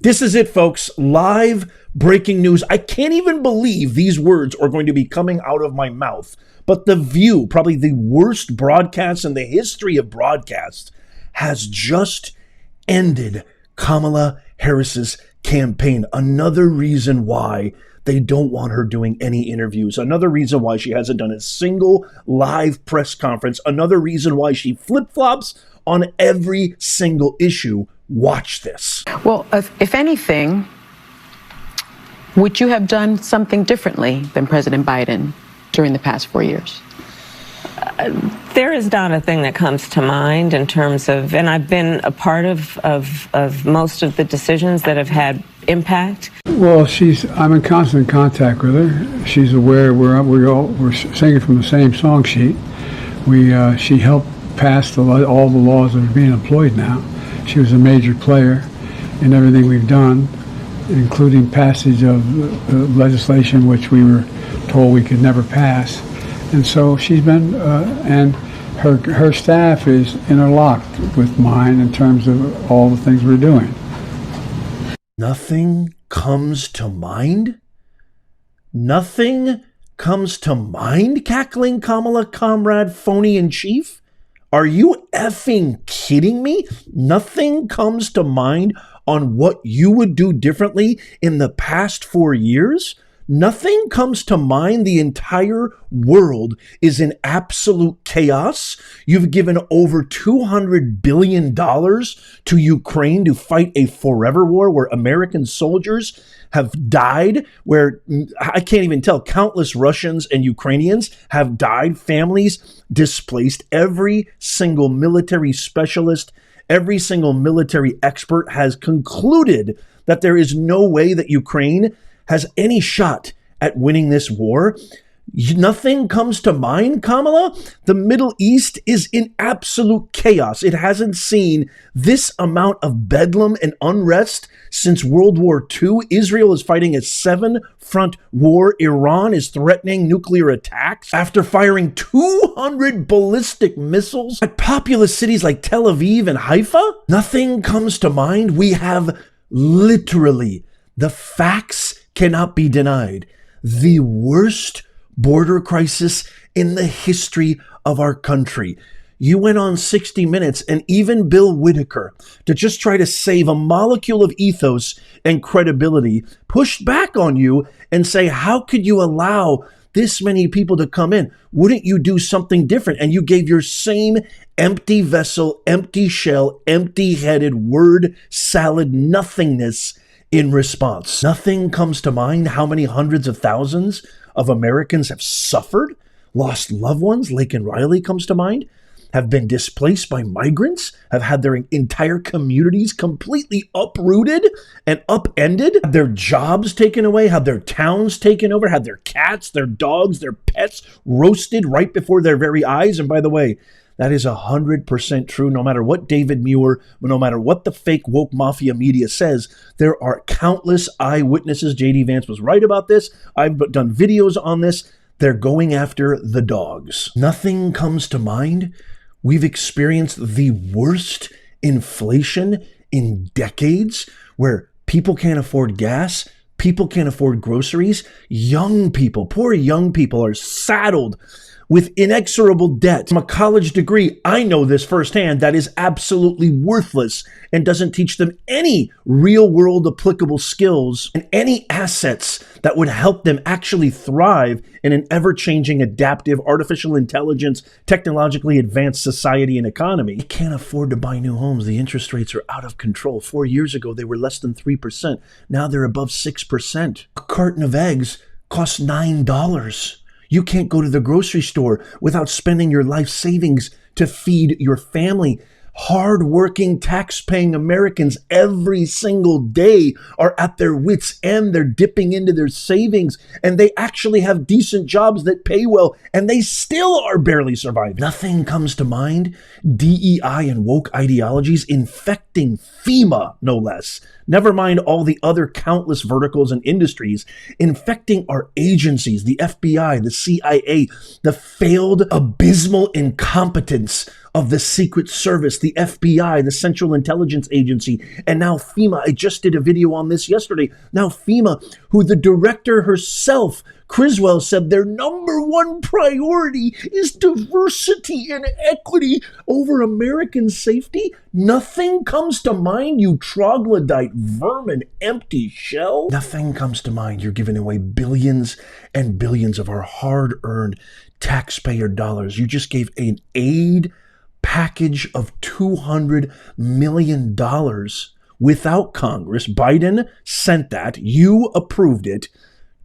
This is it, folks. Live breaking news. I can't even believe these words are going to be coming out of my mouth. But The View, probably the worst broadcast in the history of broadcasts, has just ended Kamala Harris's campaign. Another reason why they don't want her doing any interviews. Another reason why she hasn't done a single live press conference. Another reason why she flip-flops on every single issue. Watch this. Well, if anything, would you have done something differently than President Biden during the past 4 years? There is not a thing that comes to mind in terms of, and I've been a part of most of the decisions that have had impact. Well, I'm in constant contact with her. She's aware we're singing from the same song sheet. She helped pass all the laws that are being employed now. She was a major player in everything we've done, including passage of legislation which we were told we could never pass. And so she's been, and her staff is interlocked with mine in terms of all the things we're doing. Nothing comes to mind? Nothing comes to mind, cackling Kamala, comrade, phony in chief? Are you effing kidding me? Nothing comes to mind on what you would do differently in the past 4 years? Nothing comes to mind. The entire world is in absolute chaos. You've given over $200 billion to Ukraine to fight a forever war where American soldiers have died, where I can't even tell, countless Russians and Ukrainians have died, families displaced. Every single military specialist, every single military expert has concluded that there is no way that Ukraine has any shot at winning this war. Nothing comes to mind, Kamala? The Middle East is in absolute chaos. It hasn't seen this amount of bedlam and unrest since World War II. Israel is fighting a 7-front war. Iran is threatening nuclear attacks after firing 200 ballistic missiles at populous cities like Tel Aviv and Haifa. Nothing comes to mind. We have literally, the facts cannot be denied, the worst border crisis in the history of our country. You went on 60 Minutes, and even Bill Whitaker, to just try to save a molecule of ethos and credibility, pushed back on you and say, how could you allow this many people to come in? Wouldn't you do something different? And you gave your same empty vessel, empty shell, empty-headed word salad nothingness in response. Nothing comes to mind. How many hundreds of thousands of Americans have suffered, lost loved ones? Laken Riley comes to mind. Have been displaced by migrants, have had their entire communities completely uprooted and upended, had their jobs taken away, had their towns taken over, had their cats, their dogs, their pets roasted right before their very eyes. And by the way, that is 100% true. No matter what David Muir, no matter what the fake woke mafia media says, there are countless eyewitnesses. J.D. Vance was right about this. I've done videos on this. They're going after the dogs. Nothing comes to mind. We've experienced the worst inflation in decades, where people can't afford gas, people can't afford groceries. Young people, poor young people, are saddled with inexorable debt. From a college degree, I know this firsthand, that is absolutely worthless and doesn't teach them any real-world applicable skills and any assets that would help them actually thrive in an ever-changing, adaptive, artificial intelligence, technologically advanced society and economy. They can't afford to buy new homes. The interest rates are out of control. 4 years ago, they were less than 3%. Now they're above 6%. A carton of eggs costs $9. You can't go to the grocery store without spending your life savings to feed your family. Hard-working, tax-paying Americans every single day are at their wits' end. They're dipping into their savings, and they actually have decent jobs that pay well, and they still are barely surviving. Nothing comes to mind. DEI and woke ideologies infecting FEMA, no less. Never mind all the other countless verticals and industries infecting our agencies, the FBI, the CIA, the failed, abysmal incompetence of the Secret Service, the FBI, the Central Intelligence Agency, and now FEMA. I just did a video on this yesterday. Now FEMA, who the director herself, Criswell, said their number one priority is diversity and equity over American safety. Nothing comes to mind, you troglodyte, vermin, empty shell. Nothing comes to mind. You're giving away billions and billions of our hard-earned taxpayer dollars. You just gave an aid package of $200 million without Congress. Biden sent that. You approved it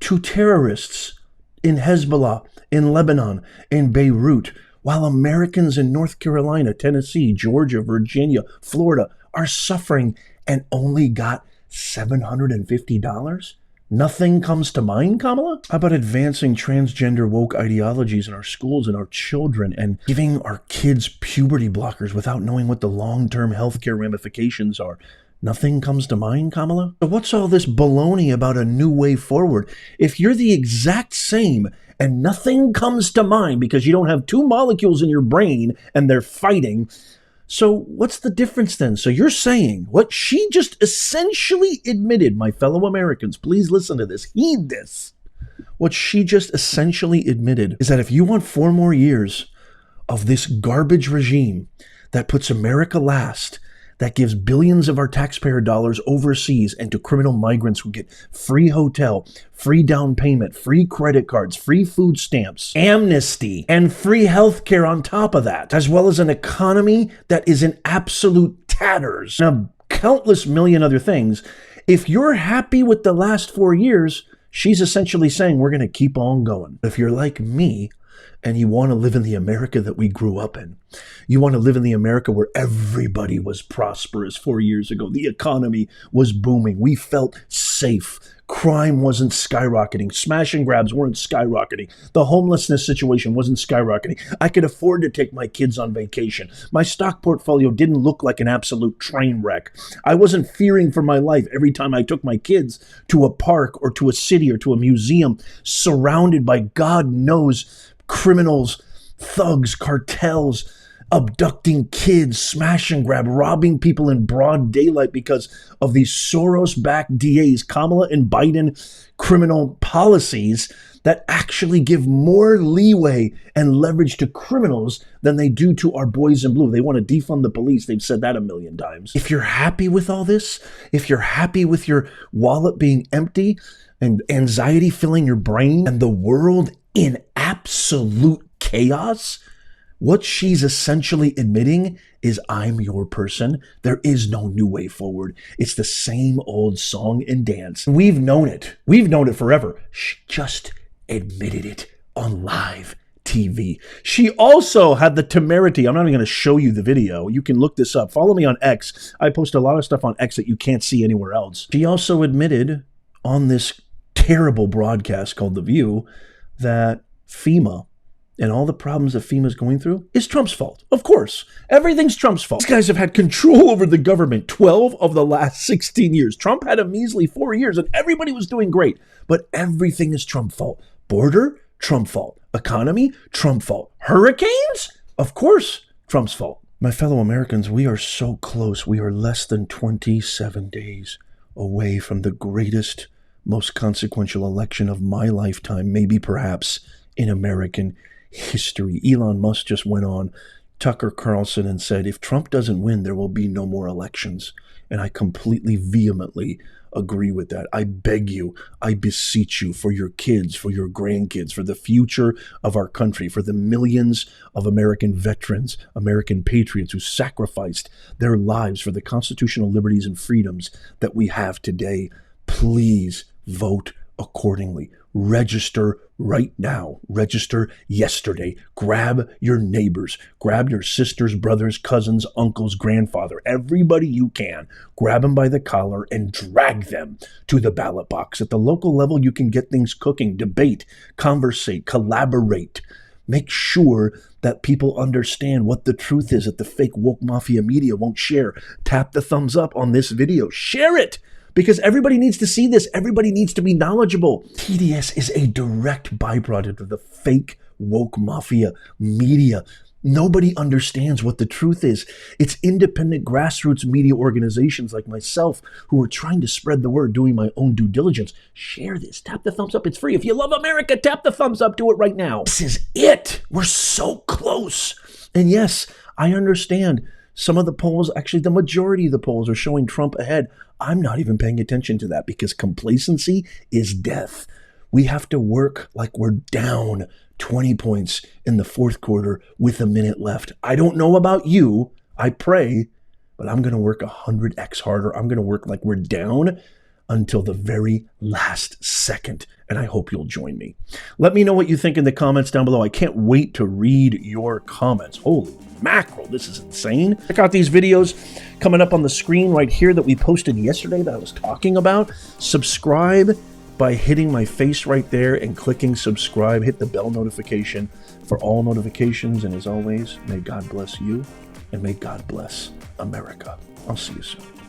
to terrorists in Hezbollah, in Lebanon, in Beirut, while Americans in North Carolina, Tennessee, Georgia, Virginia, Florida are suffering and only got $750? Nothing comes to mind, Kamala? How about advancing transgender woke ideologies in our schools and our children and giving our kids puberty blockers without knowing what the long-term healthcare ramifications are? Nothing comes to mind, Kamala? So what's all this baloney about a new way forward? If you're the exact same and nothing comes to mind because you don't have two molecules in your brain and they're fighting, so what's the difference then? So you're saying what she just essentially admitted, my fellow Americans, please listen to this, heed this. What she just essentially admitted is that if you want 4 more years of this garbage regime that puts America last, that gives billions of our taxpayer dollars overseas and to criminal migrants who get free hotel, free down payment, free credit cards, free food stamps, amnesty, and free health care on top of that, as well as an economy that is in absolute tatters, and a countless million other things. If you're happy with the last 4 years, she's essentially saying we're going to keep on going. If you're like me, and you want to live in the America that we grew up in. You want to live in the America where everybody was prosperous 4 years ago. The economy was booming. We felt safe. Crime wasn't skyrocketing. Smash and grabs weren't skyrocketing. The homelessness situation wasn't skyrocketing. I could afford to take my kids on vacation. My stock portfolio didn't look like an absolute train wreck. I wasn't fearing for my life every time I took my kids to a park or to a city or to a museum surrounded by God knows criminals, thugs, cartels, abducting kids, smash and grab, robbing people in broad daylight because of these Soros-backed DAs, Kamala and Biden criminal policies that actually give more leeway and leverage to criminals than they do to our boys in blue. They want to defund the police. They've said that 1,000,000 times. If you're happy with all this, if you're happy with your wallet being empty and anxiety filling your brain and the world in absolute chaos, what she's essentially admitting is I'm your person. There is no new way forward. It's the same old song and dance. We've known it. We've known it forever. She just admitted it on live TV. She also had the temerity. I'm not even going to show you the video. You can look this up. Follow me on X. I post a lot of stuff on X that you can't see anywhere else. She also admitted on this terrible broadcast called The View that FEMA and all the problems that FEMA is going through is Trump's fault. Of course, everything's Trump's fault. These guys have had control over the government 12 of the last 16 years. Trump had a measly 4 years and everybody was doing great, but everything is Trump's fault. Border, Trump fault. Economy, Trump fault. Hurricanes? Of course, Trump's fault. My fellow Americans, we are so close. We are less than 27 days away from the greatest, most consequential election of my lifetime, maybe perhaps in American history. Elon Musk just went on Tucker Carlson and said, if Trump doesn't win, there will be no more elections. And I completely vehemently agree with that. I beg you, I beseech you, for your kids, for your grandkids, for the future of our country, for the millions of American veterans, American patriots who sacrificed their lives for the constitutional liberties and freedoms that we have today, please vote accordingly. Register right now. Register yesterday. Grab your neighbors. Grab your sisters, brothers, cousins, uncles, grandfather, everybody you can. Grab them by the collar and drag them to the ballot box. At the local level, you can get things cooking, debate, conversate, collaborate. Make sure that people understand what the truth is that the fake woke mafia media won't share. Tap the thumbs up on this video. Share it! Because everybody needs to see this. Everybody needs to be knowledgeable. TDS is a direct byproduct of the fake woke mafia media Nobody understands what the truth is. It's independent grassroots media organizations like myself who are trying to spread the word, doing my own due diligence. Share this. Tap the thumbs up. It's free. If you love America, tap the thumbs up. Do it right now. This is it. We're so close. And yes, I understand some of the polls, actually the majority of the polls are showing Trump ahead. I'm not even paying attention to that because complacency is death. We have to work like we're down 20 points in the fourth quarter with a minute left. I don't know about you. I pray, but I'm going to work 100x harder. I'm going to work like we're down until the very last second. And I hope you'll join me. Let me know what you think in the comments down below. I can't wait to read your comments. Holy mackerel, this is insane. Check out these videos coming up on the screen right here that we posted yesterday that I was talking about. Subscribe by hitting my face right there and clicking subscribe. Hit the bell notification for all notifications. And as always, may God bless you and may God bless America. I'll see you soon.